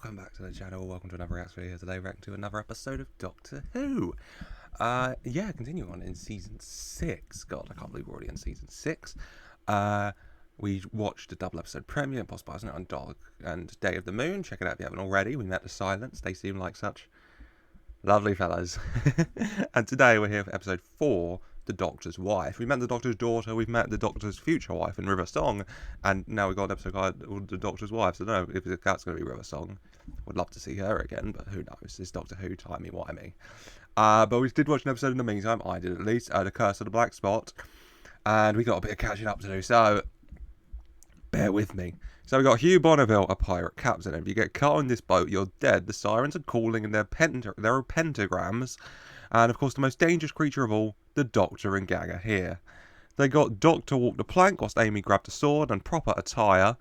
welcome back to the channel. Welcome to another reaction video today, reacting to another episode of Doctor Who. Continuing on in season 6. God, I can't believe we're already in season 6. We watched a double episode premiere, impossible, isn't it, on Dalek and Day of the Moon. Check it out if you haven't already. We met the Silence. They seem like such lovely fellas. And today we're here for episode 4, The Doctor's Wife. We met the Doctor's daughter, we've met the Doctor's future wife in River Song, and now we've got an episode called The Doctor's Wife. So I don't know if that's going to be River Song. Would love to see her again, but who knows? It's Doctor Who, timey-wimey. But we did watch an episode in the meantime, I did at least, The Curse of the Black Spot, and we got a bit of catching up to do, so bear with me. So we got Hugh Bonneville, a pirate captain, and if you get caught on this boat, you're dead. The sirens are calling in their pentagrams, and of course the most dangerous creature of all, the Doctor and gang are here. They got Doc to walk the plank whilst Amy grabbed a sword and proper attire.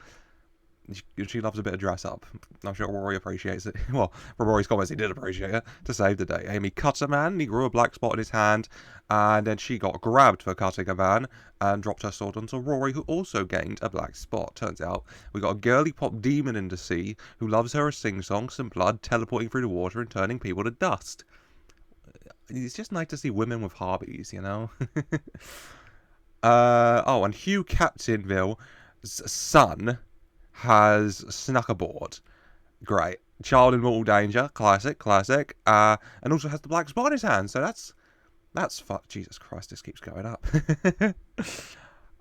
She loves a bit of dress up. I'm sure Rory appreciates it. Well, from Rory's comments, he did appreciate it to save the day. Amy cut a man, he grew a black spot in his hand, and then she got grabbed for cutting a man and dropped her sword onto Rory, who also gained a black spot. Turns out we got a girly pop demon in the sea who loves her a sing-song, some blood, teleporting through the water and turning people to dust. It's just nice to see women with hobbies, you know? And Hugh Captainville's son has snuck aboard. Great. Child in mortal danger. Classic. And also has the black spot in his hand. So that's Jesus Christ, this keeps going up.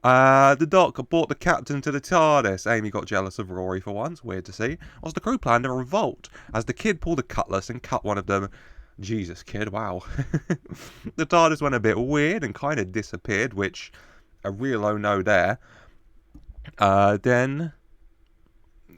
The Doc brought the captain to the Tardis. Amy got jealous of Rory for once. Weird to see. Whilst the crew planned a revolt as the kid pulled a cutlass and cut one of them. Jesus, kid, wow. The TARDIS went a bit weird and kind of disappeared, which, a real oh no there. Then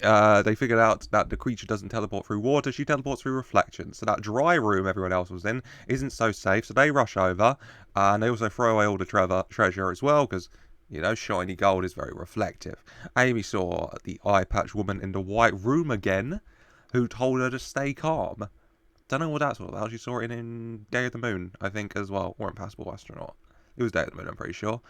they figured out that the creature doesn't teleport through water, she teleports through reflections. So that dry room everyone else was in isn't so safe, so they rush over, and they also throw away all the treasure as well, because, you know, shiny gold is very reflective. Amy saw the eye patch woman in the white room again, who told her to stay calm. Don't know what that's all about. She saw it in Day of the Moon, I think, as well. Or Impossible Astronaut. It was Day of the Moon, I'm pretty sure.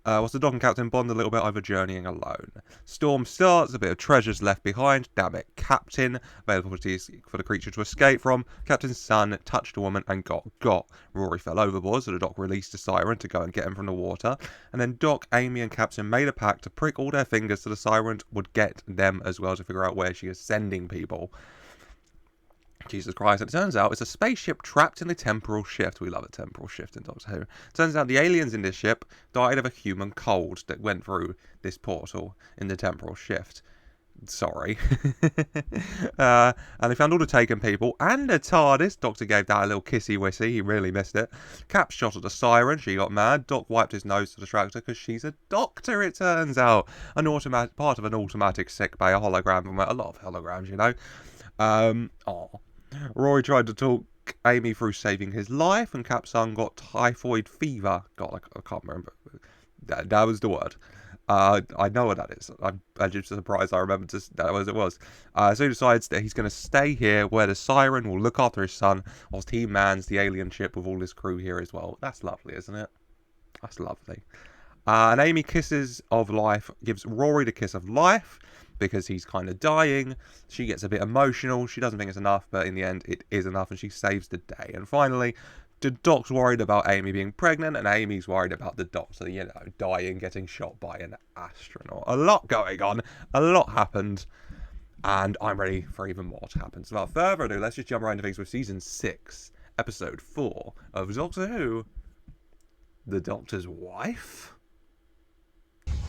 Whilst the Doc and Captain bond a little bit over journeying alone. Storm starts, a bit of treasures left behind. Damn it, Captain. Available for the creature to escape from. Captain's son touched a woman and got. Rory fell overboard, so the Doc released a siren to go and get him from the water. And then Doc, Amy and Captain made a pact to prick all their fingers so the siren would get them as well, to figure out where she is sending people. Jesus Christ, and it turns out it's a spaceship trapped in a temporal shift. We love a temporal shift in Doctor Who. Turns out the aliens in this ship died of a human cold that went through this portal in the temporal shift. Sorry. And they found all the taken people and the TARDIS. Doctor gave that a little kissy-wissy. He really missed it. Cap shot at the siren. She got mad. Doc wiped his nose to distract her because she's a doctor, it turns out. Part of an automatic sickbay, a hologram. A lot of holograms, you know. Rory tried to talk Amy through saving his life, and Cap's son got typhoid fever. God, I can't remember. That was the word. I know what that is. I'm just surprised I remembered that was it was. So he decides that he's going to stay here where the siren will look after his son whilst he mans the alien ship with all his crew here as well. That's lovely, isn't it? That's lovely. And Amy kisses of life, gives Rory the kiss of life because he's kind of dying. She gets a bit emotional. She doesn't think it's enough, but in the end it is enough, and she saves the day. And finally, the Doc's worried about Amy being pregnant, and Amy's worried about the Doctor, you know, dying, getting shot by an astronaut. A lot going on. A lot happened. And I'm ready for even more to happen. So without further ado, let's just jump right into things with Season 6, Episode 4 of Doctor Who, The Doctor's Wife?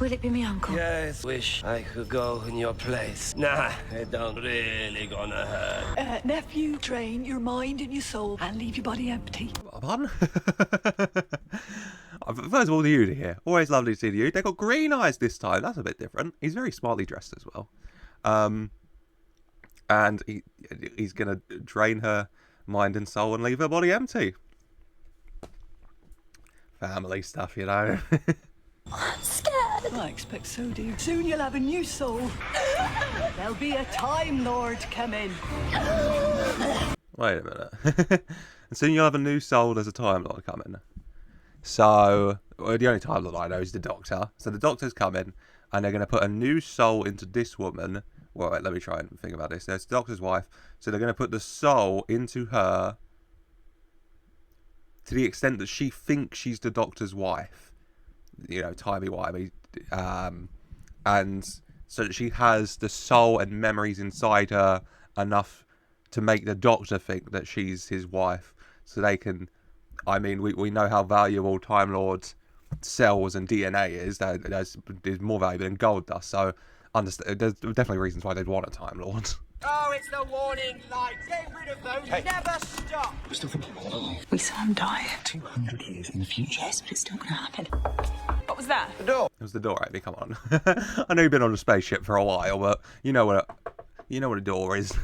Will it be me uncle? Yes, wish I could go in your place. Nah, it don't really gonna hurt. Nephew, drain your mind and your soul and leave your body empty. Pardon? First of all, the Udi here. Always lovely to see the Udi. They got green eyes this time. That's a bit different. He's very smartly dressed as well. And he's going to drain her mind and soul and leave her body empty. Family stuff, you know. I'm scared. I expect so, dear. Soon you'll have a new soul. There'll be a Time Lord coming. Wait a minute. And soon you'll have a new soul as a Time Lord coming. So, well, the only Time Lord I know is the Doctor. So the Doctor's coming, and they're going to put a new soul into this woman Well, wait, let me try and think about this. There's the Doctor's wife, so they're going to put the soul into her to the extent that she thinks she's the Doctor's wife. You know, timey-wimey. And so that she has the soul and memories inside her enough to make the Doctor think that she's his wife. So they can... I mean, we know how valuable Time Lord's cells and DNA is. There's more valuable than gold dust. So there's definitely reasons why they'd want a Time Lord. Oh, it's the warning lights. Get rid of those. Hey. Never stop. We're still thinking about it. We saw him die. 200 years in the future. Yes, but it's still going to happen. What was that? The door. It was the door, Amy. Come on. I know you've been on a spaceship for a while, but you know what a door is.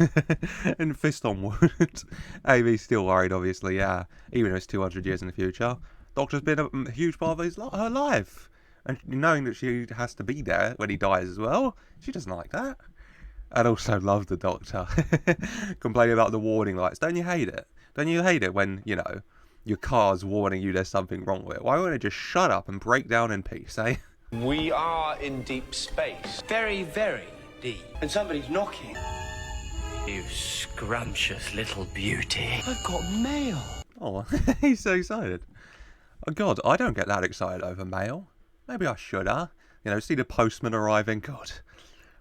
And fist on wood. Amy's still worried, obviously. Yeah, even if it's 200 years in the future. Doctor's been a huge part of her life, and knowing that she has to be there when he dies as well, she doesn't like that. And also love the Doctor. Complaining about the warning lights. Don't you hate it? Don't you hate it when, you know, your car's warning you there's something wrong with it? Why won't it just shut up and break down in peace, eh? We are in deep space. Very, very deep. And somebody's knocking. You scrumptious little beauty. I've got mail. Oh, he's so excited. Oh, God, I don't get that excited over mail. Maybe I should, huh? You know, see the postman arriving. God,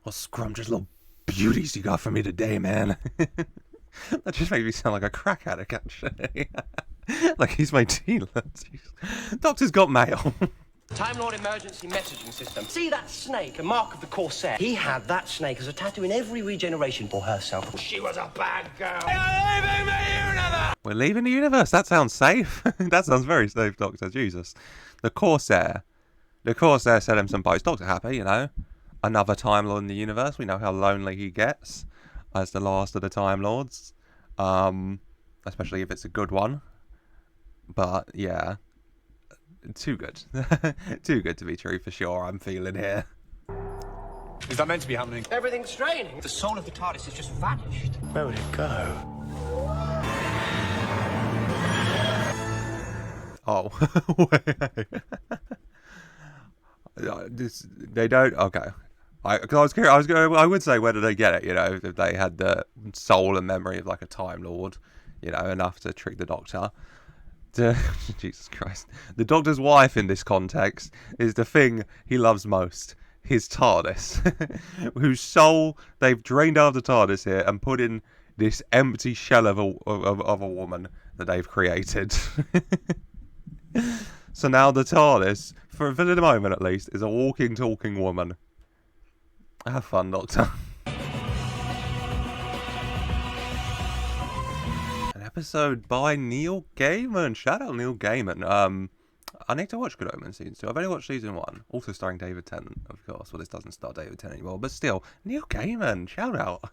what scrumptious little beauties you got for me today, man. That just made me sound like a crack addict, actually. Like he's my dealer. Jeez. Doctor's got mail. Time Lord emergency messaging system. See that snake, a mark of the Corsair? He had that snake as a tattoo in every regeneration for herself. She was a bad girl. You're leaving the universe! We're leaving the universe. That sounds safe. That sounds very safe, Doctor. Jesus. The Corsair. The Corsair sent him some post. Doctor happy, you know. Another Time Lord in the universe. We know how lonely he gets as the last of the Time Lords. Especially if it's a good one. But, yeah. Too good. Too good to be true for sure, I'm feeling here. Is that meant to be happening? Everything's draining. The soul of the TARDIS has just vanished. Where would it go? Oh. They don't... Okay. Because I was curious, I would say, where did they get it, you know, if they had the soul and memory of like a Time Lord, you know, enough to trick the Doctor. Jesus Christ. The Doctor's wife in this context is the thing he loves most. His TARDIS. Whose soul they've drained out of the TARDIS here and put in this empty shell of a woman that they've created. So now the TARDIS, for the moment at least, is a walking, talking woman. Have fun, Doctor. An episode by Neil Gaiman. Shout out Neil Gaiman. I need to watch Good Omens season 2. I've only watched season 1. Also starring David Tennant, of course. Well, this doesn't star David Tennant anymore, but still, Neil Gaiman. Shout out.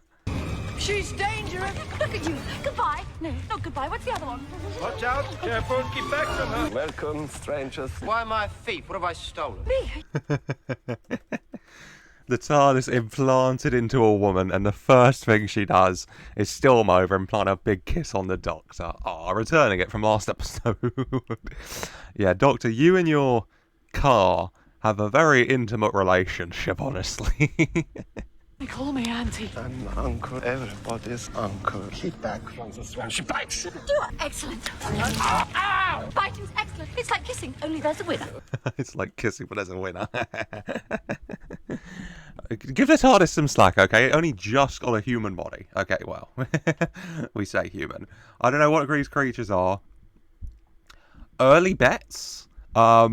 She's dangerous. Look at you. Goodbye. No, not goodbye. What's the other one? Watch out. Careful. Keep back from her. Welcome, strangers. Why am I a thief? What have I stolen? Me. The TARDIS implanted into a woman, and the first thing she does is storm over and plant a big kiss on the Doctor. Returning it from last episode. Yeah, Doctor, you and your car have a very intimate relationship, honestly. They call me Auntie. I'm uncle. Everybody's uncle. Keep back from the swan. She bites. Do it. Excellent. Ow! Biting's excellent. It's like kissing, only there's a winner. It's like kissing, but there's a winner. Give the TARDIS some slack, okay? It only just got a human body. Okay, well, we say human. I don't know what these creatures are. Early bets? I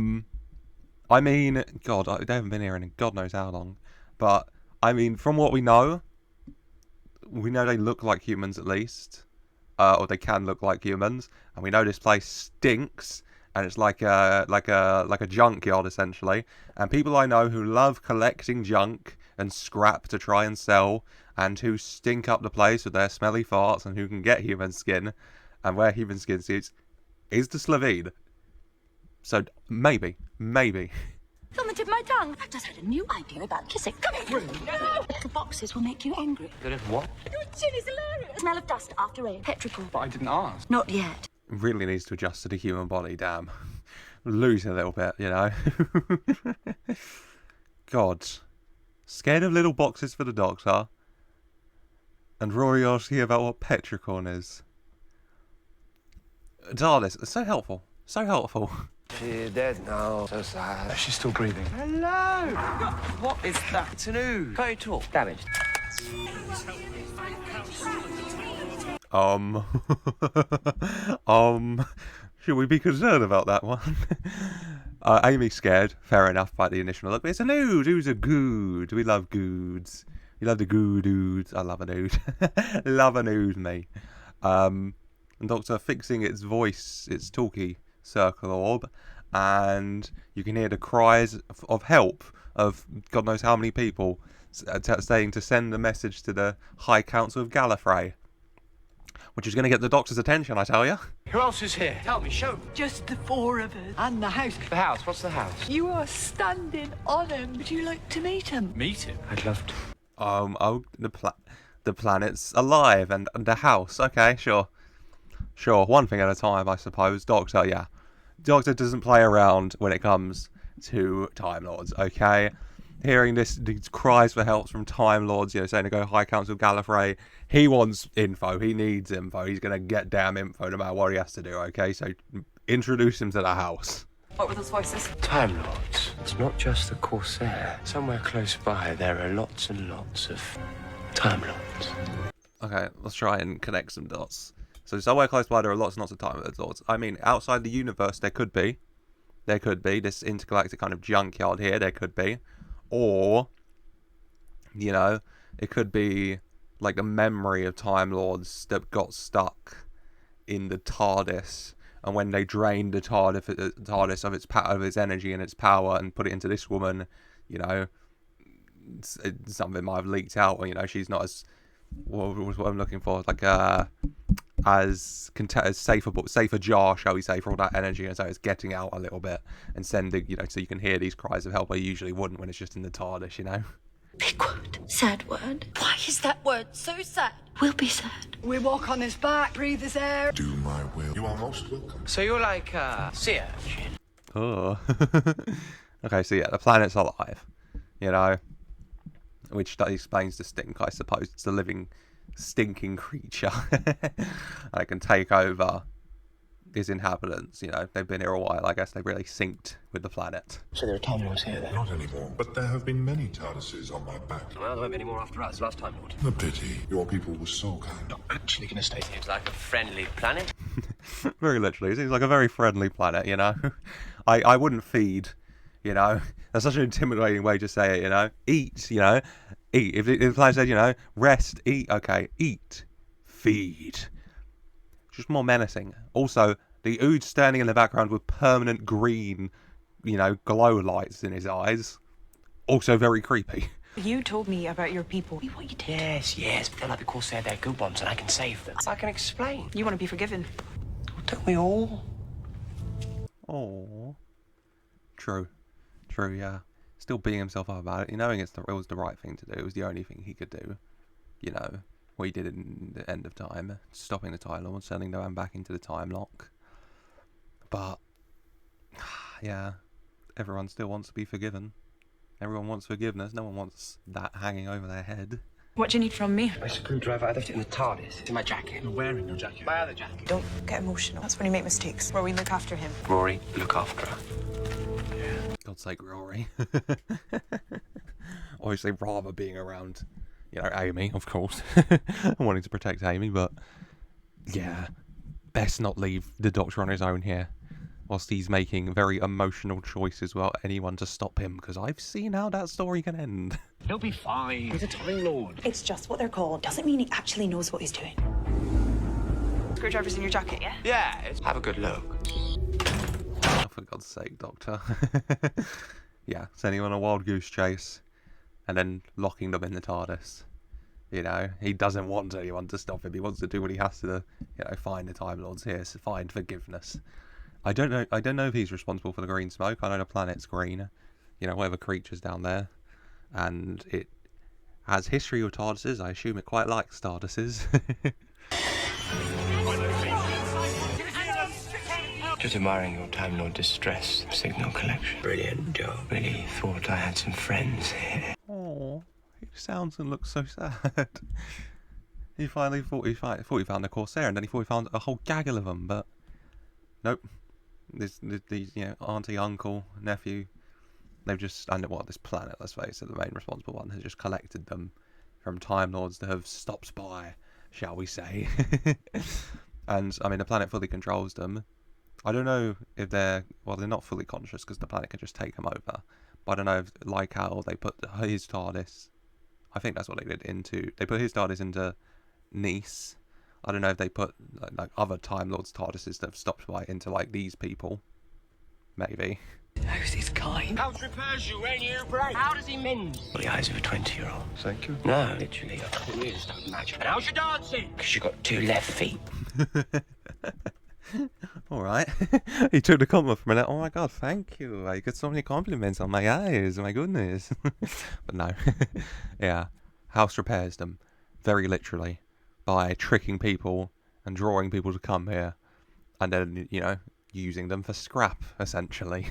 mean, God, they haven't been here in God knows how long. But, I mean, from what we know they look like humans at least. Or they can look like humans. And we know this place stinks. And it's like a junkyard, essentially. And people I know who love collecting junk and scrap to try and sell, and who stink up the place with their smelly farts, and who can get human skin and wear human skin suits, is the Slovene. So maybe. It's on the tip of my tongue. I've just had a new idea about kissing. Come here. No! Little boxes will make you angry. Good at what? Your chin is hilarious. Smell of dust after rain. Petrichor. But I didn't ask. Not yet. Really needs to adjust to the human body, damn. Losing a little bit, you know. God. Scared of little boxes for the Doctor. And Rory asks you about what petricorn is. Tardis, it's so helpful. So helpful. She's dead now. So sad. She's still breathing. Hello! What is that? It's an ooze. Can't you talk? Damaged. Should we be concerned about that one? Amy's scared, fair enough, by the initial look, but it's an ood. Who's a good? We love goods. We love the good oods. I love an ood. Love an ood, me. And Doctor fixing its voice, its talkie circle orb, and you can hear the cries of help of God knows how many people saying to send a message to the High Council of Gallifrey, which is going to get the Doctor's attention, I tell you. Who else is here? Tell me, show me. Just the four of us. And the house. The house. What's the house? You are standing on him. Would you like to meet him? Meet him? I'd love to. The planet's alive and the house. Okay, sure. One thing at a time, I suppose. Doctor, yeah. Doctor doesn't play around when it comes to Time Lords, okay? Hearing these cries for help from Time Lords, saying to go High Council of Gallifrey, he wants info, he needs info, he's going to get damn info no matter what he has to do, okay? So introduce him to the house. What were those voices? Time Lords. It's not just the Corsair. Somewhere close by, there are lots and lots of Time Lords. Okay, let's try and connect some dots. So somewhere close by, there are lots and lots of Time Lords. I mean, outside the universe, there could be. This intergalactic kind of junkyard here, there could be. Or, it could be like the memory of Time Lords that got stuck in the Tardis, and when they drained the Tardis of its energy and its power and put it into this woman, something might have leaked out, or she's not as what I'm looking for, like as safer jar, shall we say, for all that energy, and so it's getting out a little bit and sending, so you can hear these cries of help I usually wouldn't when it's just in the TARDIS, Big word. Sad word. Why is that word so sad? We'll be sad. We walk on his back, breathe his air. Do my will. You are most welcome. So you're like sea urchin. Oh. Okay, so yeah, the planet's alive, which that explains the stink, I suppose. It's a living, stinking creature that can take over its inhabitants. They've been here a while. I guess they really synced with the planet. So there are Time Lords here then? Not anymore, but there have been many TARDISes on my back. Well, there won't be any more after us. Last Time Lord. A pity. Your people were so kind. Not actually going to stay here. Seems like a friendly planet. Very literally. It seems like a very friendly planet, I wouldn't feed, That's such an intimidating way to say it, Eat, Eat. If the planet said, rest, eat, okay. Eat. Feed. Just more menacing. Also, the Ood standing in the background with permanent green, glow lights in his eyes. Also very creepy. You told me about your people. What you did. Yes, but they're like the Corsair, they're good ones, and I can save them. I can explain. You want to be forgiven. Don't we all? Oh. True, yeah. Still beating himself up about it, knowing it was the right thing to do. It was the only thing he could do. What he did in the end of time, stopping the Time Lord, sending the man back into the time lock. But, yeah, everyone still wants to be forgiven. Everyone wants forgiveness. No one wants that hanging over their head. What do you need from me? My screwdriver, I left it in the TARDIS. It's in my jacket. You're wearing your jacket. My other jacket. Don't get emotional. That's when you make mistakes. Where we look after him. Rory, look after her. God's sake, Rory. Obviously, rather being around, Amy, of course. Wanting to protect Amy, but yeah, best not leave the Doctor on his own here. Whilst he's making very emotional choices without anyone to stop him, because I've seen how that story can end. He'll be fine. He's a Time Lord. It's just what they're called. Doesn't mean he actually knows what he's doing. Screwdriver's in your jacket, yeah? Yeah, have a good look. Oh, for God's sake, Doctor. Yeah, sending him on a wild goose chase and then locking them in the TARDIS. He doesn't want anyone to stop him. He wants to do what he has to, find the Time Lords here, so find forgiveness. I don't know if he's responsible for the green smoke. I know the planet's green. Whatever creature's down there. And it has history with TARDISes. I assume it quite likes TARDISes. Just admiring your Time Lord distress signal collection. Brilliant job. Really thought I had some friends here. Oh, he sounds and looks so sad. He finally thought he found the Corsair, and then he thought he found a whole gaggle of them, but nope. These auntie, uncle, nephew, they've just, and this planet, let's face it, the main responsible one, has just collected them from Time Lords that have stopped by, shall we say. And, I mean, the planet fully controls them. I don't know if they're not fully conscious, because the planet can just take them over. But I don't know if, like how they put his TARDIS, I think that's what they did, they put his TARDIS into Nice. I don't know if they put like other Time Lords TARDISes that have stopped by into like these people. Maybe. How's his kind? House repairs you, ain't you, Brad? How does he mend? Well, the eyes of a 20-year-old. Thank you. No, literally, your ears don't match. And how's your dancing? Because you got 2 left feet. All right. He took the compliment for a minute. Oh my god, thank you. I got so many compliments on my eyes. My goodness. But no. Yeah. House repairs them. Very literally. By tricking people and drawing people to come here. And then, using them for scrap, essentially.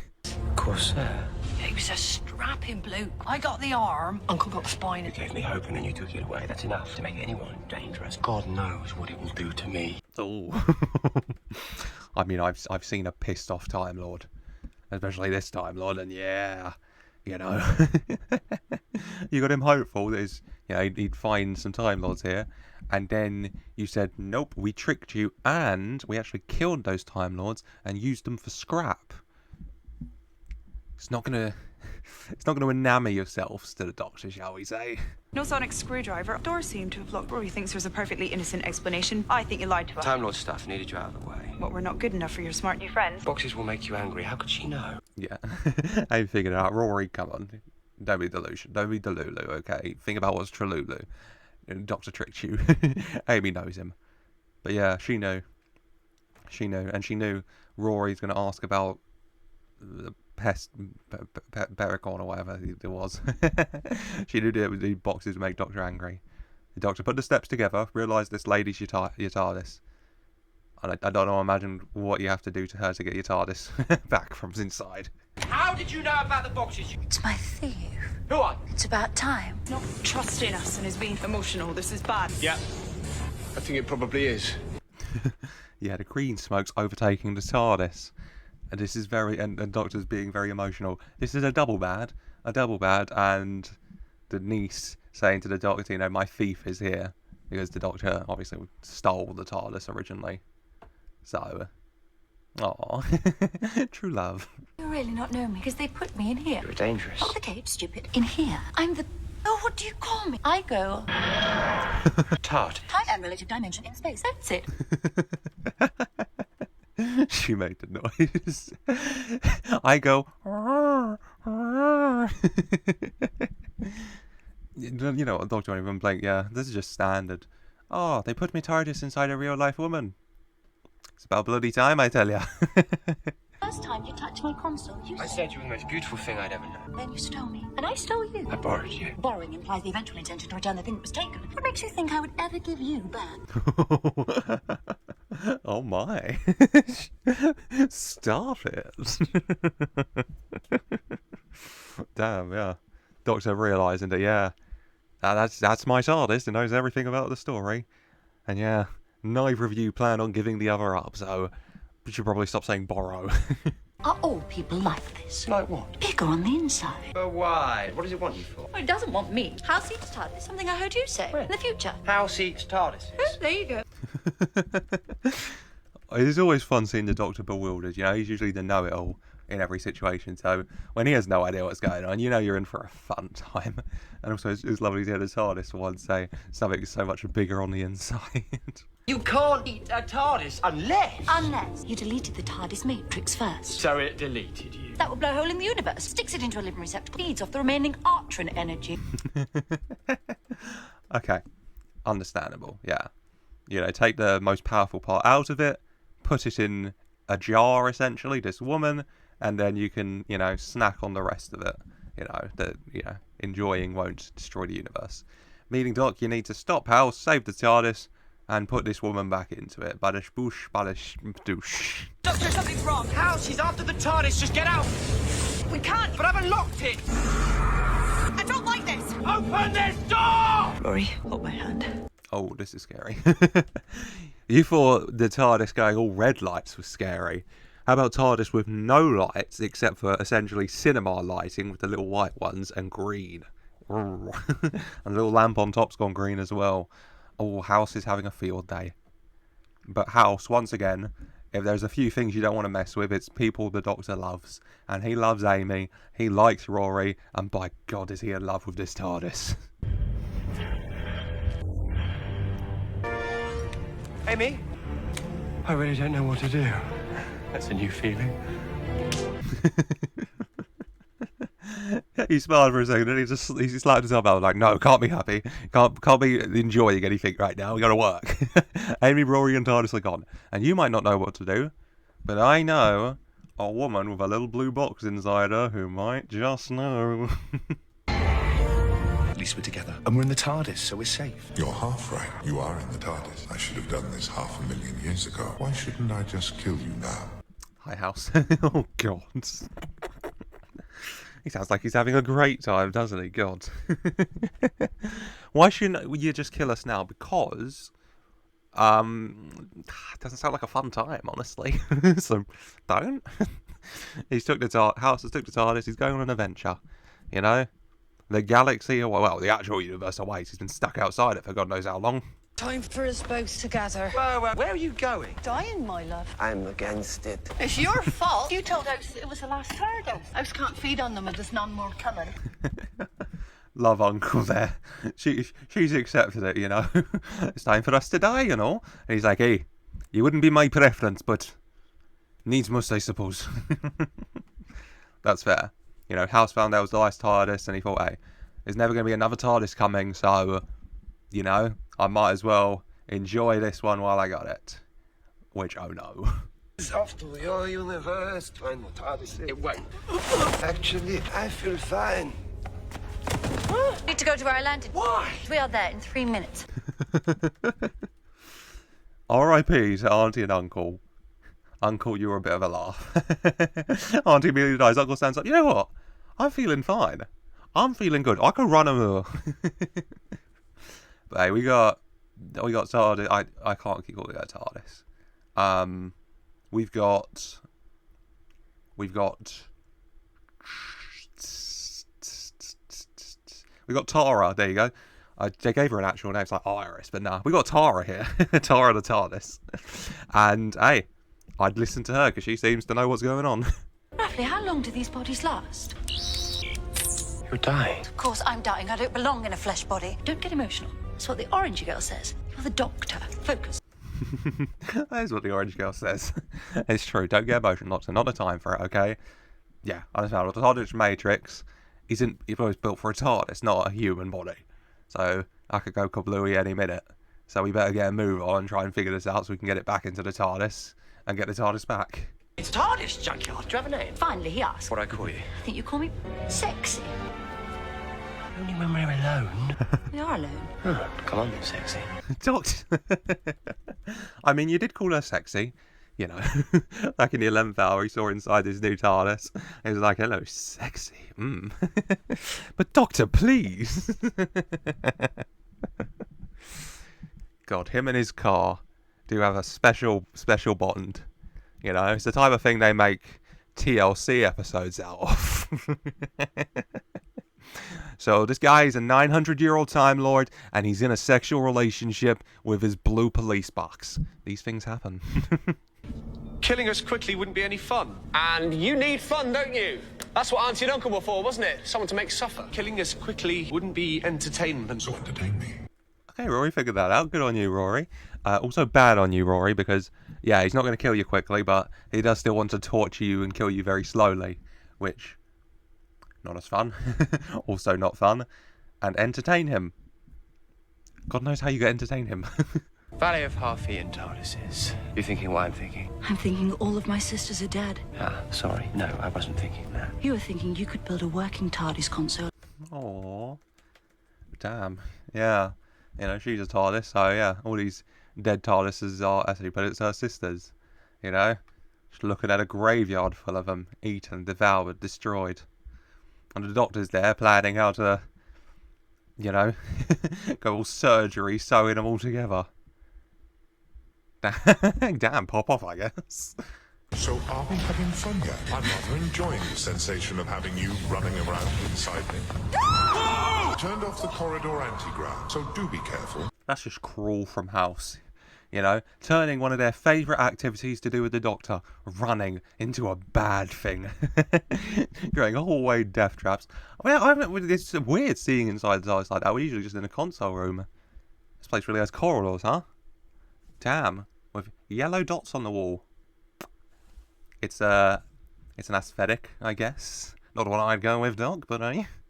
Corsair? He was a strapping bloke. I got the arm. Uncle got the spine. You gave me hope and then you took it away. That's enough to make anyone dangerous. God knows what it will do to me. Oh. I mean, I've seen a pissed off Time Lord. Especially this Time Lord, and yeah, you got him hopeful that he'd find some Time Lords here. And then you said, nope, we tricked you, and we actually killed those Time Lords and used them for scrap. It's not gonna enamour yourselves to the Doctor, shall we say? No sonic screwdriver. Doors seem to have locked. Rory thinks there's a perfectly innocent explanation. I think you lied to us. Time Lord stuff needed you out of the way. What, we're not good enough for your smart new friends? Boxes will make you angry. How could she know? Yeah. I figured it out. Rory, come on. Don't be delusion. Don't be delulu, okay? Think about what's Trelulu. The Doctor tricked you. Amy knows him. But yeah, she knew. And she knew Rory's going to ask about the pest, Pericon or whatever it was. She knew that the boxes would make Doctor angry. The Doctor put the steps together, realised this lady's your TARDIS. And I don't know, imagine what you have to do to her to get your TARDIS back from inside. How did you know about the boxes? It's my thief. Who are you? It's about time. Not trusting us and is being emotional. This is bad. Yeah, I think it probably is. Yeah, the green smoke's overtaking the TARDIS. And this is and Doctor's being very emotional. This is a double bad, and the niece saying to the Doctor, my thief is here. Because the Doctor obviously stole the TARDIS originally. So, true love. You really not know me because they put me in here. You're dangerous. Off the gate, stupid. In here. I'm the... Oh, what do you call me? I go... Tart. Time and relative dimension in space. That's it. She made the noise. I go... You know what, Doctor won't even blink. Yeah, this is just standard. Oh, they put me TARDIS inside a real-life woman. It's about bloody time, I tell ya. First time you touched my console, I said you were the most beautiful thing I'd ever known. Then you stole me. And I stole you. I borrowed you. Borrowing implies the eventual intention to return the thing that was taken. What makes you think I would ever give you back? Oh my. Stop it. Damn, yeah. Doctor realising that, yeah, that's my TARDIS. It knows everything about the story. And yeah, neither of you plan on giving the other up, so we should probably stop saying borrow. Are all people like this? Like what? Bigger on the inside. But why? What does it want you for? Oh, it doesn't want me. House eats TARDIS. Something I heard you say. When? In the future. House eats TARDIS. There you go. It's always fun seeing the Doctor bewildered. He's usually the know-it-all in every situation, so when he has no idea what's going on, you're in for a fun time. And also it's lovely to hear the TARDIS for once say something so much bigger on the inside. You can't eat a TARDIS Unless you deleted the TARDIS matrix first. So it deleted you. That would blow a hole in the universe. Sticks it into a living receptacle. Feeds off the remaining Artron energy. Okay, understandable, yeah. Take the most powerful part out of it, put it in a jar, essentially, this woman, and then you can, snack on the rest of it. Enjoying won't destroy the universe. Meaning, Doc, you need to stop Hal, save the TARDIS, and put this woman back into it. Badish boosh, badish douche. Doctor, something's wrong. How? She's after the TARDIS. Just get out. We can't. But I've unlocked it. I don't like this. Open this door! Rory, hold my hand. Oh, this is scary. You thought the TARDIS going all red lights was scary. How about TARDIS with no lights except for essentially cinema lighting with the little white ones and green? And the little lamp on top's gone green as well. Oh, House is having a field day. But House, once again, if there's a few things you don't want to mess with, it's people the Doctor loves. And he loves Amy, he likes Rory, and by God is he in love with this TARDIS. Amy? I really don't know what to do. That's a new feeling. He smiled for a second and he slapped his arm out like, no, can't be happy. Can't be enjoying anything right now. We gotta work. Amy, Rory and TARDIS are gone. And you might not know what to do, but I know a woman with a little blue box inside her who might just know. At least we're together. And we're in the TARDIS, so we're safe. You're half right. You are in the TARDIS. I should have done this 500,000 years ago. Why shouldn't I just kill you now? Hi, House. Oh, God. He sounds like he's having a great time, doesn't he? God. Why shouldn't you just kill us now? Because, it doesn't sound like a fun time, honestly. So, don't. House has took the TARDIS, he's going on an adventure, you know? The galaxy, well, the actual universe awaits. He's been stuck outside it for God knows how long. Time for us both to gather. Whoa, where are you going? Dying, my love. I'm against it. It's your fault. You told us it was the last hurdle. House can't feed on them and there's none more coming. Love Uncle there. She's accepted it, you know. It's time for us to die, you know. And he's like, hey, you wouldn't be my preference, but needs must, I suppose. That's fair. You know, House found out was the last TARDIS, and he thought, hey, there's never going to be another TARDIS coming, so, you know, I might as well enjoy this one while I got it. Which, oh no. It's off to your universe to find the TARDIS. It won't. Actually, I feel fine. Need to go to our landing. Why? We are there in 3 minutes. R.I.P. to Auntie and Uncle. Uncle, you were a bit of a laugh. Auntie immediately dies. Uncle stands up. You know what? I'm feeling fine. I'm feeling good. I could run a more. But hey, we got TARDIS. I can't keep calling it TARDIS. We've got Tara. There you go. They gave her an actual name. It's like Iris, but nah, we got Tara here. Tara the TARDIS. And hey, I'd listen to her because she seems to know what's going on. Roughly, how long do these bodies last? You're dying. Of course, I'm dying. I don't belong in a flesh body. Don't get emotional. That's what the orange girl says. You're the Doctor. Focus. That is what the orange girl says. It's true. Don't get emotional. Not the time for it, okay? Yeah, I understand. The TARDIS Matrix isn't. It was built for a TARDIS, not a human body. So I could go kablooey any minute. So we better get a move on and try and figure this out so we can get it back into the TARDIS and get the TARDIS back. It's TARDIS, Junkyard. Do you have a name? Finally, he asked. What do I call you? I think you call me sexy. Only when we're alone. We are alone. Oh, come on, sexy. Doctor. I mean, you did call her sexy. You know, back in the 11th hour, he saw inside his new TARDIS. He was like, hello, sexy. But Doctor, please. God, him and his car do have a special bond. You know, it's the type of thing they make TLC episodes out of. So this guy is a 900-year-old Time Lord, and he's in a sexual relationship with his blue police box. These things happen. Killing us quickly wouldn't be any fun. And you need fun, don't you? That's what Auntie and Uncle were for, wasn't it? Someone to make suffer. Killing us quickly wouldn't be entertainment. So entertain me. Okay, Rory figured that out. Good on you, Rory. Also bad on you, Rory, because, yeah, he's not going to kill you quickly, but he does still want to torture you and kill you very slowly, which, not as fun. Also not fun. And entertain him. God knows how you can entertain him. Valley of Harfie and TARDISes. You're thinking what I'm thinking? I'm thinking all of my sisters are dead. Ah, sorry. No, I wasn't thinking that. You were thinking you could build a working TARDIS console. Aww. Damn. Yeah. You know, she's a TARDIS, so yeah, all these dead TARDISes are, as he put it, it's her sisters. You know? Just looking at a graveyard full of them, eaten, devoured, destroyed. And the Doctor's there planning how to You know? Go all surgery, sewing them all together. Damn, pop off, I guess. So are we having fun yet? I'm rather enjoying the sensation of having you running around inside me. Turned off the corridor anti-grav, so do be careful. That's just cruel from House. You know, turning one of their favourite activities to do with the Doctor, running, into a bad thing. Going hallway death traps. I mean, it's weird seeing inside the TARDIS like that. We're usually just in a console room. This place really has corridors, huh? Damn, with yellow dots on the wall. It's an aesthetic, I guess. Not the one I'd go with, Doc, but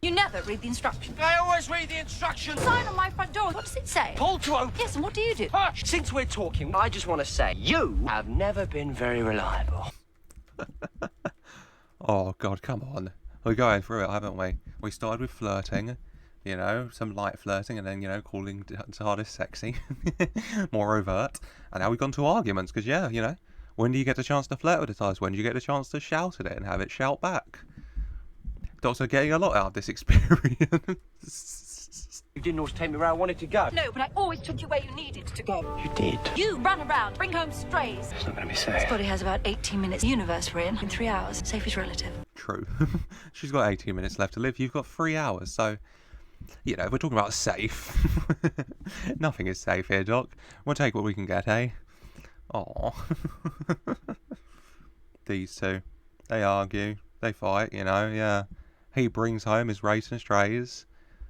You never read the instructions. I always read the instructions. Sign on my front door. What does it say? Pull to open. Yes, and what do you do? Hush! Since we're talking, I just want to say, you have never been very reliable. Oh, God, come on. We're going through it, haven't we? We started with flirting, you know, some light flirting, and then, you know, calling TARDIS sexy. More overt. And now we've gone to arguments, because, yeah, you know, when do you get the chance to flirt with the TARDIS? When do you get the chance to shout at it and have it shout back? Doctor getting a lot out of this experience. You didn't always take me where I wanted to go. No, but I always took you where you needed to go. You did. You run around, bring home strays. It's not going to be safe. This body has about 18 minutes. The universe we're in 3 hours. Safe is relative. True. She's got 18 minutes left to live. You've got 3 hours. So, you know, if we're talking about safe, nothing is safe here, Doc. We'll take what we can get, eh? Aww. These two. They argue. They fight, you know, yeah. He brings home his race and strays.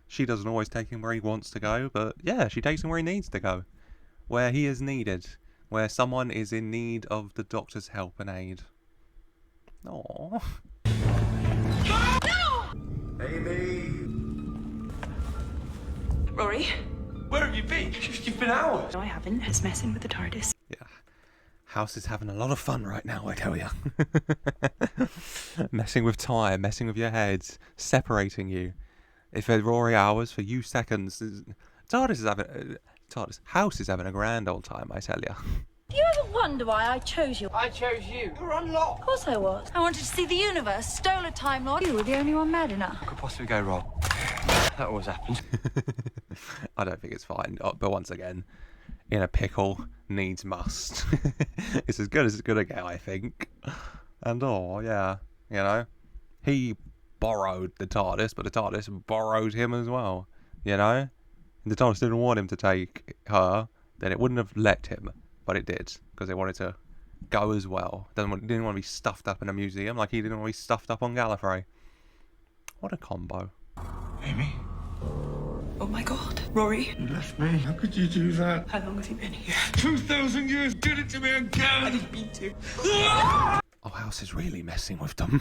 She doesn't always take him where he wants to go, but yeah, she takes him where he needs to go. Where he is needed. Where someone is in need of the Doctor's help and aid. Aww. No! Amy! Rory? Where have you been? You've been hours. No, I haven't. It's messing with the TARDIS. Yeah. House is having a lot of fun right now, I tell you. Messing with time, messing with your heads, separating you. If they're Rory hours, for you seconds. TARDIS House is having a grand old time, I tell you. Do you ever wonder why I chose you? I chose you. You're unlocked. Of course I was. I wanted to see the universe, stole a Time Lord. You were the only one mad enough. What could possibly go wrong? That always happens. I don't think it's fine, but once again, in a pickle, needs must. It's as good as it's gonna get, I think. And oh, yeah, you know, he borrowed the TARDIS, but the TARDIS borrowed him as well, you know? And the TARDIS didn't want him to take her, then it wouldn't have let him, but it did, because they wanted to go as well. Didn't want to be stuffed up in a museum like he didn't want to be stuffed up on Gallifrey. What a combo. Amy? Oh my God. Rory? You left me. How could you do that? How long have you been here? 2,000 years did it to me again! I didn't mean to. Oh, House is really messing with them.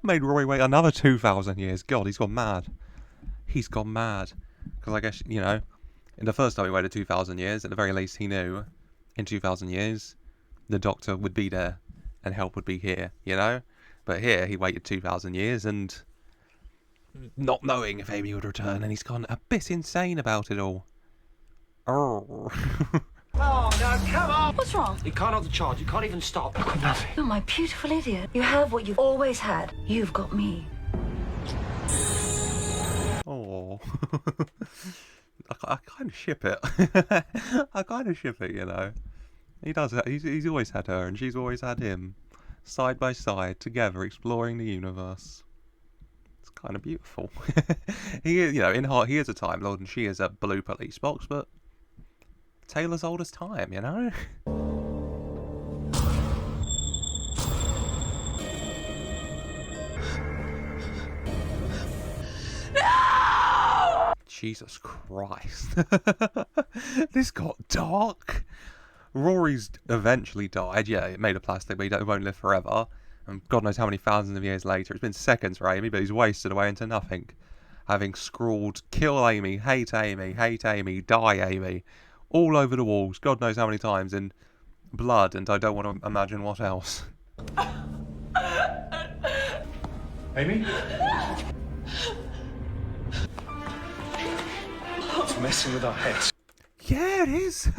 Made Rory wait another 2,000 years. God, he's gone mad. He's gone mad. Because I guess, you know, in the first time he waited 2,000 years, at the very least he knew in 2,000 years the Doctor would be there and help would be here, you know? But here he waited 2,000 years and not knowing if Amy would return, and he's gone a bit insane about it all. Oh. Oh, no, come on! What's wrong? You can't hold the charge. You can't even stop. I've got nothing. You're my beautiful idiot. You have what you've always had. You've got me. Oh. I kind of ship it. I kind of ship it, you know. He does. He's always had her, and she's always had him, side by side, together, exploring the universe. It's kind of beautiful. He is, you know, in heart, he is a Time Lord, and she is a blue police box, but tale as old as time, you know. No! Jesus Christ. This got dark. Rory's eventually died. Yeah, it made of plastic, but he won't live forever. And God knows how many thousands of years later. It's been seconds for Amy, but he's wasted away into nothing. Having scrawled, kill Amy, hate Amy, die Amy, all over the walls. God knows how many times in blood, and I don't want to imagine what else. Amy? It's messing with our heads. Yeah, it is.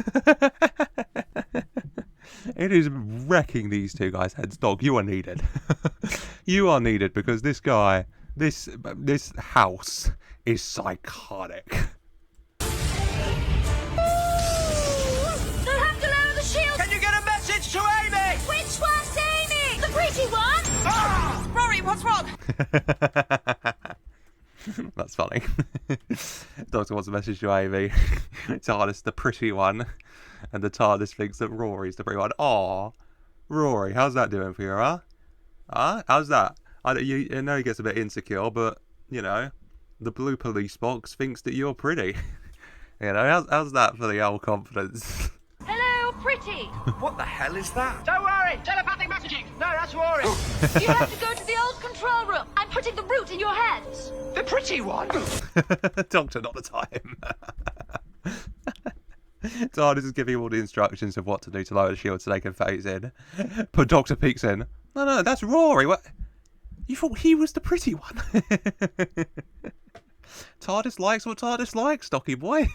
It is wrecking these two guys' heads. Dog, you are needed. You are needed because this guy, this house is psychotic. They'll have to lower the shield. Can you get a message to Amy? Which one's Amy? The pretty one? Ah! Rory, what's wrong? That's funny. Doctor wants a message to Amy. TARDIS, the pretty one. And the TARDIS thinks that Rory's the pretty one. Aw, Rory, how's that doing for you, huh? Huh? How's that? I know he gets a bit insecure, but, you know, the blue police box thinks that you're pretty. You know, how's that for the old confidence? Hello, pretty. What the hell is that? Don't worry, telepathic messaging. No, that's Rory. You have to go to the old control room. I'm putting the root in your head. The pretty one. Doctor, not the time. TARDIS is giving all the instructions of what to do to lower the shield so they can phase in. But Doctor peeks in. No, that's Rory. What? You thought he was the pretty one? TARDIS likes what TARDIS likes, Stocky boy.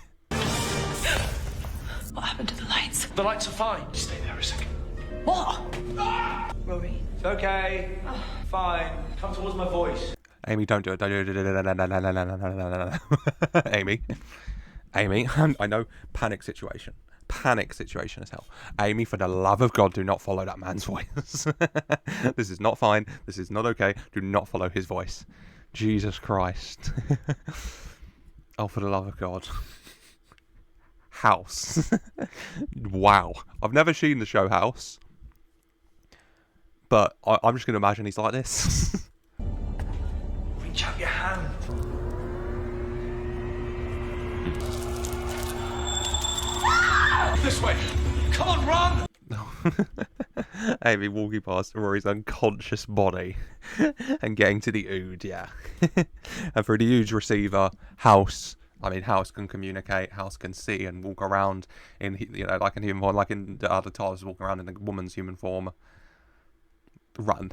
What happened to the lights? The lights are fine. Stay there a second. What? Rory? It's okay. Fine. Come towards my voice. Amy, don't do it. Don't do it. Amy. I know. Panic situation as hell. Amy, for the love of God, do not follow that man's voice. This is not fine. This is not okay. Do not follow his voice. Jesus Christ. Oh, for the love of God. House. Wow. I've never seen the show House. But I'm just going to imagine he's like this. Reach out your hand. This way. Come on, run. Amy walking past Rory's unconscious body and getting to the Ood, yeah. And through the Ood's receiver, House can communicate, House can see and walk around in, you know, like in human form, like in the other TARDIS walking around in the woman's human form. Run.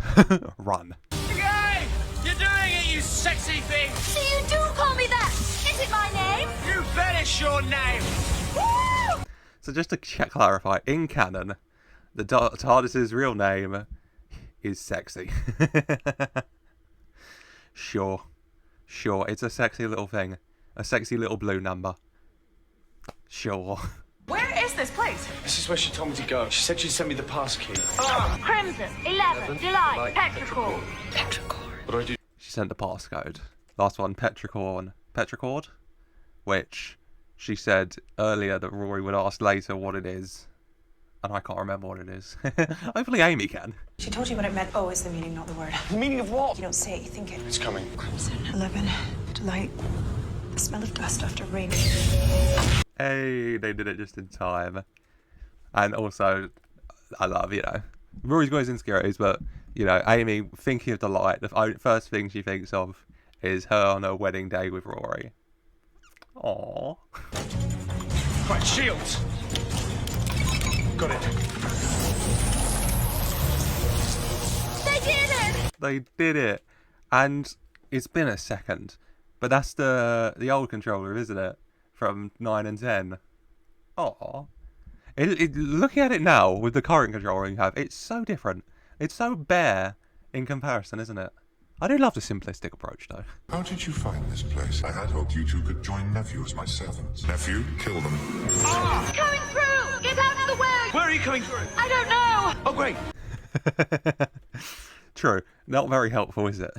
Run. Okay, you're doing it, you sexy thing. So you do call me that. Is it my name? You bet it's your name. Woo! So just to clarify, in canon, the TARDIS's real name is Sexy. Sure, it's a sexy little thing. A sexy little blue number. Sure. Where is this place? This is where she told me to go. She said she'd send me the pass key. Crimson, 11, July, Petrichor. What do I do? She sent the passcode. Last one, Petrichord, which she said earlier that Rory would ask later what it is. And I can't remember what it is. Hopefully Amy can. She told you what it meant. Oh, is the meaning, not the word. The meaning of what? You don't say it, you think it. It's coming. Crimson, 11, delight, the smell of dust after rain. Hey, they did it just in time. And also, I love, you know, Rory's got his insecurities, but, you know, Amy, thinking of the light, the first thing she thinks of is her on her wedding day with Rory. Aww. Right, shields. Got it. They did it! They did it. And it's been a second. But that's the old controller, isn't it? From 9 and 10. Aww. Looking at it now, with the current controller you have, it's so different. It's so bare in comparison, isn't it? I do love the simplistic approach, though. How did you find this place? I had hoped you two could join Nephew as my servants. Nephew, kill them. Coming through! Get out of the way! Where are you coming through? I don't know! Oh, great. True. Not very helpful, is it?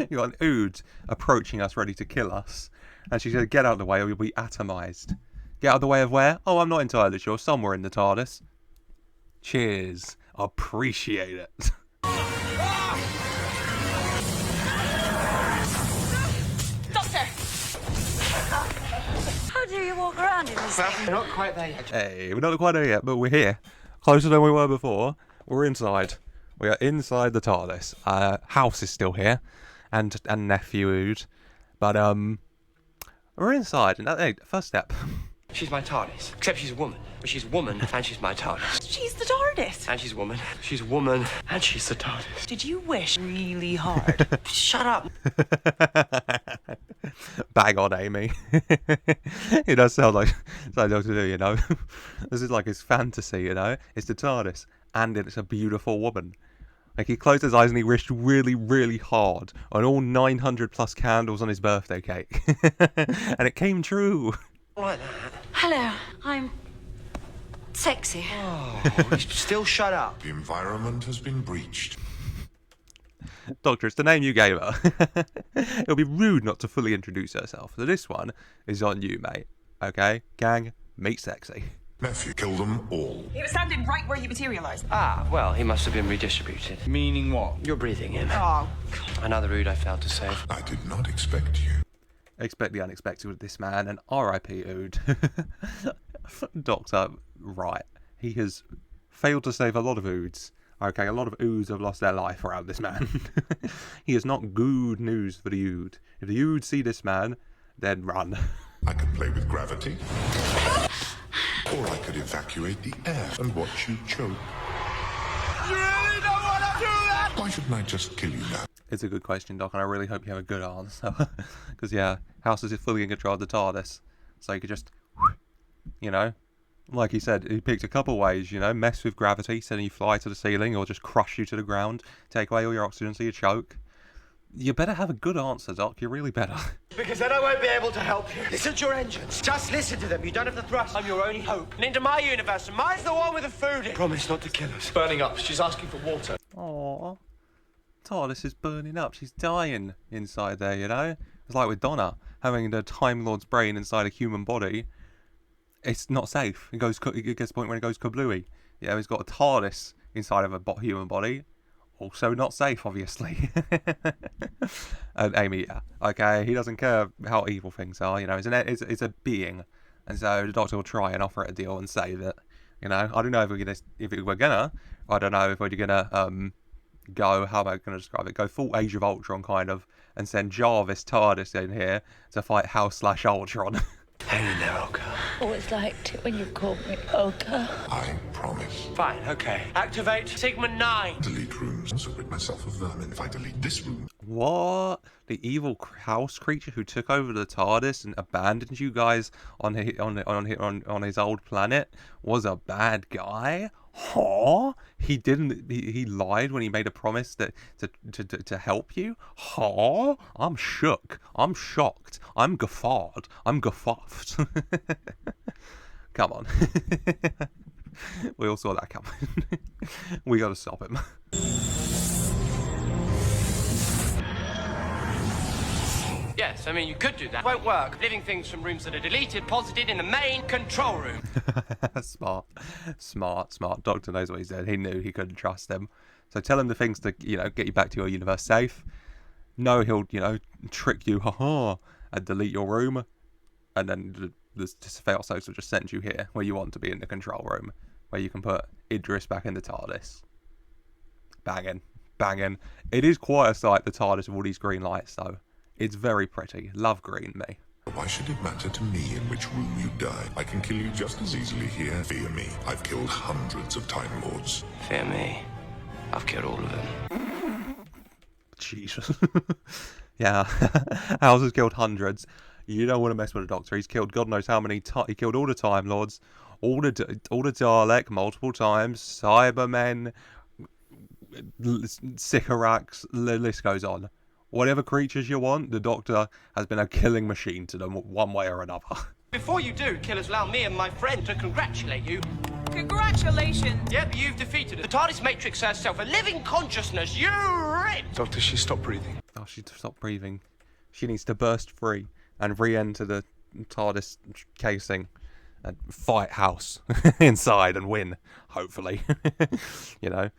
You got an Ood approaching us, ready to kill us. And she said, get out of the way or you'll be atomised. Get out of the way of where? Oh, I'm not entirely sure. Somewhere in the TARDIS. Cheers. Appreciate it. Doctor! How do you walk around in this thing? We're not quite there yet. Hey, we're not quite there yet, but we're here. Closer than we were before. We're inside. We are inside the TARDIS. House is still here. And Nephew Ood. But, we're inside. And, hey, first step. She's my TARDIS, except she's a woman. But she's a woman, and she's my TARDIS. She's the TARDIS. And she's a woman. She's a woman, and she's the TARDIS. Did you wish really hard? Shut up. Bang on, Amy. It does sound like Doctor Who, you know. This is like his fantasy, you know. It's the TARDIS, and it's a beautiful woman. Like, he closed his eyes and he wished really, really hard on all 900 plus candles on his birthday cake. And it came true. Like that. Hello, I'm sexy. Oh, he's still shut up. The environment has been breached. Doctor, it's the name you gave her. It'll be rude not to fully introduce herself. So this one is on you, mate. Okay? Gang, meet sexy. Nephew, kill them all. He was standing right where you materialised. Ah, well, he must have been redistributed. Meaning what? You're breathing in. Oh, Another Ood I failed to save. I did not expect you. Expect the unexpected with this man, and R.I.P. Ood. Doctor, right. He has failed to save a lot of Oods. Okay, a lot of Oods have lost their life around this man. He is not good news for the Ood. If the Ood see this man, then run. I could play with gravity. Or I could evacuate the air and watch you choke. You really don't want to do that? Why shouldn't I just kill you now? It's a good question, Doc, and I really hope you have a good answer. Because, yeah, House is fully in control of the TARDIS. So you could just, you know, like he said, he picked a couple ways, you know, mess with gravity, sending you fly to the ceiling, or just crush you to the ground, take away all your oxygen so you choke. You better have a good answer, Doc. You really better. Because then I won't be able to help you. Listen to your engines. Just listen to them. You don't have the thrust. I'm your only hope. And into my universe, and mine's the one with the food in. Promise not to kill us. Burning up. She's asking for water. Aww. TARDIS is burning up. She's dying inside there, you know? It's like with Donna, having the Time Lord's brain inside a human body. It's not safe. It gets to the point when it goes kablooey. You know, it's got a TARDIS inside of a human body. Also not safe, obviously. And Amy, yeah. Okay, he doesn't care how evil things are, you know. It's a being. And so the Doctor will try and offer it a deal and save it. You know, I don't know if we're gonna, I don't know if we're gonna, go, how am I going to describe it? Go full Age of Ultron, kind of, and send Jarvis TARDIS in here to fight House/Ultron. Hang in there, Olga. Always liked it when you called me Olga. I promise. Fine, okay. Activate Sigma 9. Delete rooms. Also rid myself of vermin if I delete this room. What? The evil house creature who took over the TARDIS and abandoned you guys on his old planet was a bad guy? Huh? He didn't. He lied when he made a promise to help you. Huh? I'm shook. I'm shocked. I'm guffawed. I'm guffaffed. Come on. We all saw that coming. We got to stop him. Yes, I mean, you could do that. Won't work. Living things from rooms that are deleted, posited in the main control room. Smart. Doctor knows what he said. He knew he couldn't trust them. So tell him the things to, you know, get you back to your universe safe. No, he'll, you know, trick you, and delete your room. And then the Fail Soaks will just send you here, where you want to be in the control room, where you can put Idris back in the TARDIS. Banging. It is quite a sight, the TARDIS with all these green lights, though. It's very pretty. Love green, me. Why should it matter to me in which room you die? I can kill you just as easily here. Fear me. I've killed hundreds of Time Lords. Fear me. I've killed all of them. Jesus. Yeah. House has killed hundreds. You don't want to mess with the Doctor. He's killed God knows how many. He killed all the Time Lords, all the Dalek multiple times, Cybermen, Sycorax. The list goes on. Whatever creatures you want, the Doctor has been a killing machine to them one way or another. Before you do, killers, allow me and my friend to congratulate you. Congratulations! Yep, you've defeated it. The TARDIS Matrix herself, a living consciousness. You rip! Doctor, she stopped breathing. Oh, she stopped breathing. She needs to burst free and re-enter the TARDIS casing and fight House inside and win, hopefully. You know?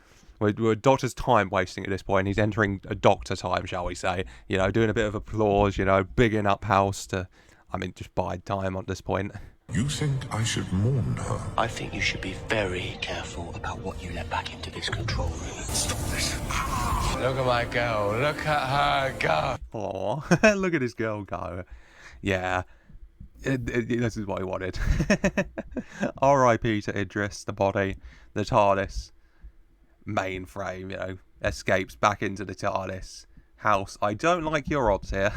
We're Doctor's time wasting at this point. He's entering a Doctor time, shall we say. You know, doing a bit of applause, you know, bigging up House to, just bide time at this point. You think I should mourn her? I think you should be very careful about what you let back into this control room. Stop this. Look at my girl. Look at her go. Aw, look at this girl go. Yeah, this is what he wanted. R.I.P. to Idris, the body, the TARDIS. Mainframe, you know, escapes back into the TARDIS. House, I don't like your odds here.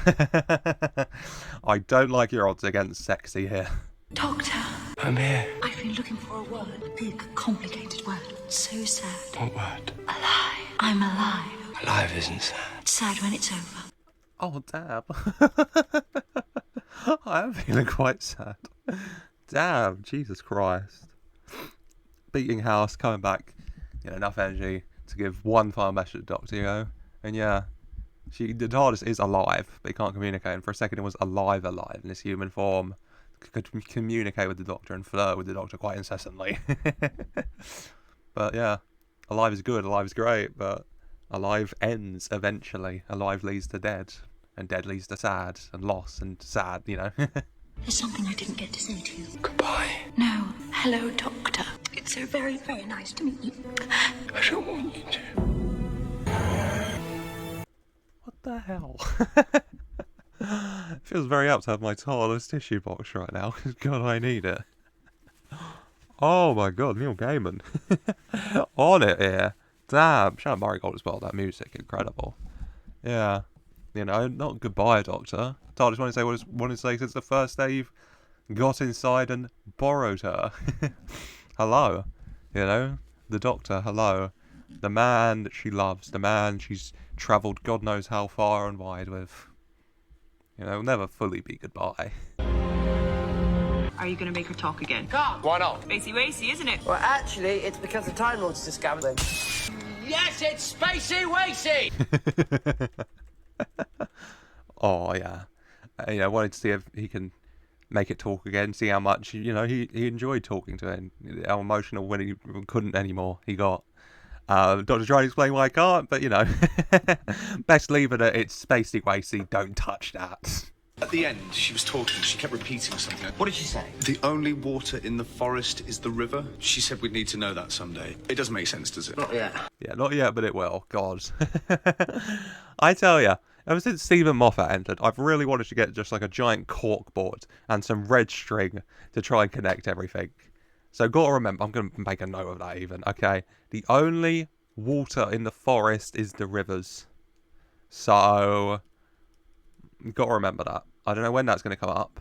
I don't like your odds against sexy here. Doctor. I'm here. I've been looking for a word. Big, complicated word. So sad. What word? A lie. I'm alive. Alive isn't sad. It's sad when it's over. Oh, damn. I am feeling quite sad. Damn, Jesus Christ. Beating House, coming back, enough energy to give one final message to Doctor, And yeah, the TARDIS is alive, but he can't communicate. And for a second it was alive in this human form. Could communicate with the Doctor and flirt with the Doctor quite incessantly. But yeah, alive is good, alive is great, but alive ends eventually. Alive leads to dead, and dead leads to sad, and loss, and sad, There's something I didn't get to say to you. Goodbye. No. Hello, Doctor. It's so very, very nice to meet you. I don't want you to. What the hell? It feels very apt to have my TARDIS tissue box right now. God, I need it. Oh my god, Neil Gaiman. On it here. Damn. Shannon Murray Gold as well, that music, incredible. Yeah. Not goodbye, Doctor. TARDIS wanted to say since the first day you've got inside and borrowed her. Hello. The Doctor, hello. The man that she loves, the man she's travelled God knows how far and wide with. Will never fully be goodbye. Are you going to make her talk again? Can't. Why not? Spacey Wacy, isn't it? Well, actually, it's because the Time Lords discovered them. Yes, it's Spacey Wacy! Oh, yeah. I wanted to see if he can make it talk again, see how much, he enjoyed talking to him, how emotional when he couldn't anymore he got. Doctor trying to explain why I can't, but, best leave it at it's Spacey Wacy, don't touch that. At the end, she was talking. She kept repeating something. What did she say? The only water in the forest is the river. She said we'd need to know that someday. It doesn't make sense, does it? Not yet. Yeah, not yet, but it will. God. I tell ya, ever since Stephen Moffat entered, I've really wanted to get just like a giant cork board and some red string to try and connect everything. So gotta remember, I'm gonna make a note of that even, okay? The only water in the forest is the rivers. So, gotta remember that. I don't know when that's gonna come up,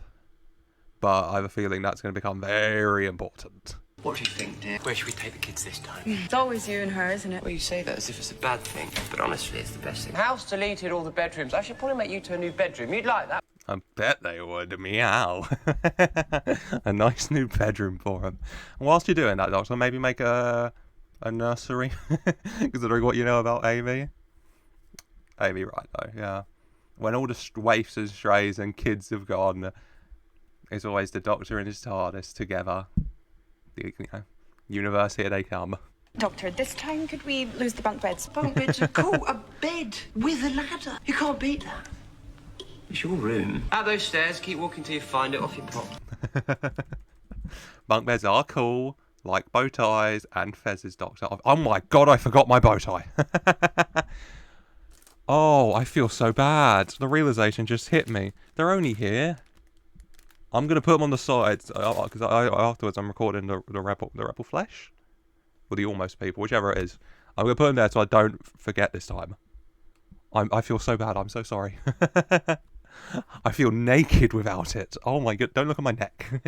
but I have a feeling that's gonna become very important. What do you think, dear? Where should we take the kids this time? It's always you and her, isn't it? Well, you say that as if it's a bad thing, but honestly, it's the best thing. House deleted all the bedrooms. I should probably make you to a new bedroom. You'd like that. I bet they would. Meow. A nice new bedroom for him. And whilst you're doing that, Doctor, maybe make a nursery, considering what you know about Amy. Amy, right though, yeah. When all the waifs and strays and kids have gone, it's always the Doctor and his TARDIS together. Universe, here they come. Doctor, this time could we lose the bunk beds? Bunk beds are cool. A bed with a ladder. You can't beat that. It's your room. Out those stairs, keep walking till you find it off your pop. Bunk beds are cool, like bow ties and fezzes, Doctor. Oh my god, I forgot my bow tie. Oh, I feel so bad. The realization just hit me. They're only here. I'm going to put them on the sides, because afterwards I'm recording the Rebel Flesh. Or the Almost People, whichever it is. I'm going to put them there so I don't forget this time. I feel so bad, I'm so sorry. I feel naked without it. Oh my god, don't look at my neck.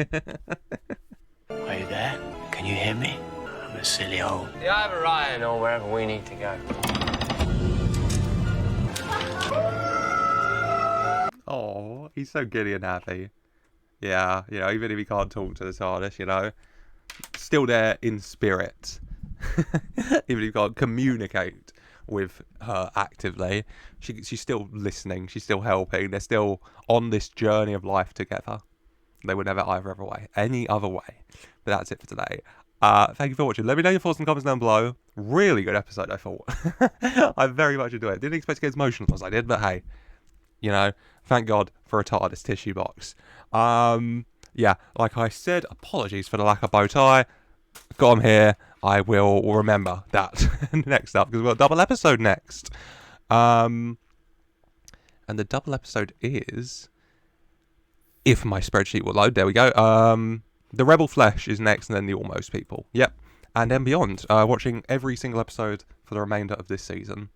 Are you there? Can you hear me? I'm a silly old. Yeah, I have a Ryan or wherever we need to go. Oh, he's so giddy and happy. Yeah, even if he can't talk to the TARDIS, still there in spirit. Even if he can't communicate with her actively, she's still listening, she's still helping, they're still on this journey of life together. They would never any other way. But that's it for today. Thank you for watching. Let me know your thoughts and comments down below. Really good episode, I thought. I very much enjoyed it. Didn't expect to get as emotional as I did, but hey, thank God for a TARDIS tissue box. Yeah, like I said, apologies for the lack of bow tie. Got them here. I will remember that next up, because we've got a double episode next. And the double episode is, if my spreadsheet will load, there we go. The Rebel Flesh is next, and then the Almost People. Yep. And then beyond. Watching every single episode for the remainder of this season.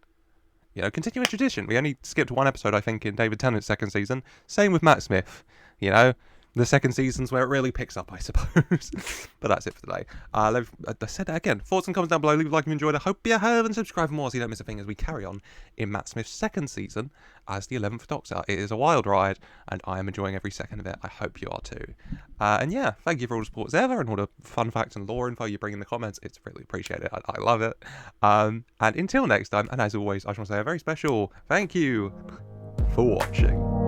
Continuing tradition. We only skipped one episode, I think, in David Tennant's second season. Same with Matt Smith. The second season's where it really picks up, I suppose. But that's it for today. I said that again. Thoughts and comments down below. Leave a like if you enjoyed. I hope you have, and subscribe for more so you don't miss a thing as we carry on in Matt Smith's second season as the 11th Doctor. It is a wild ride, and I am enjoying every second of it. I hope you are too. And yeah, thank you for all the support as ever, and all the fun facts and lore info you bring in the comments. It's really appreciated. I love it. And until next time, and as always, I just want to say a very special thank you for watching.